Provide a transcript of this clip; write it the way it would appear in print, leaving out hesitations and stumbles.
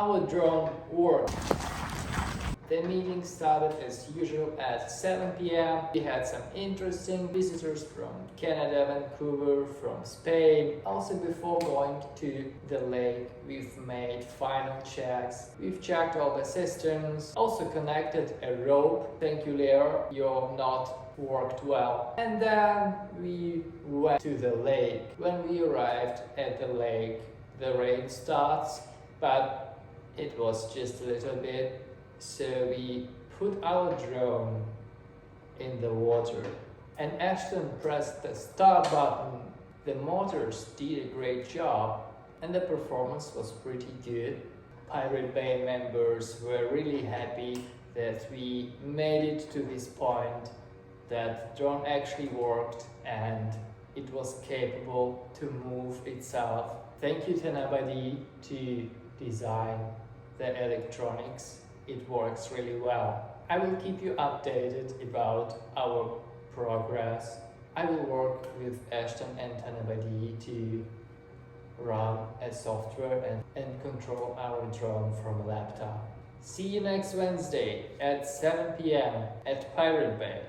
our drone worked. The meeting started as usual at 7 p.m. We had some interesting visitors from Canada, Vancouver, from Spain. Also, before going to the lake, we've made final checks. We've checked all the systems, also connected a rope. Thank you, Leo, your knot worked well. And then we went to the lake. When we arrived at the lake, the rain starts, but it was just a little bit. So we put our drone in the water and Ashton pressed the start button. The motors did a great job and the performance was pretty good. Pirate Bay members were really happy that we made it to this point, that drone actually worked and it was capable to move itself. Thank you Tanabadi to design the electronics. It works really well. I will keep you updated about our progress. I will work with Ashton and Tanabadi to run a software and control our drone from a laptop. See you next Wednesday at 7 p.m. at Pirate Bay.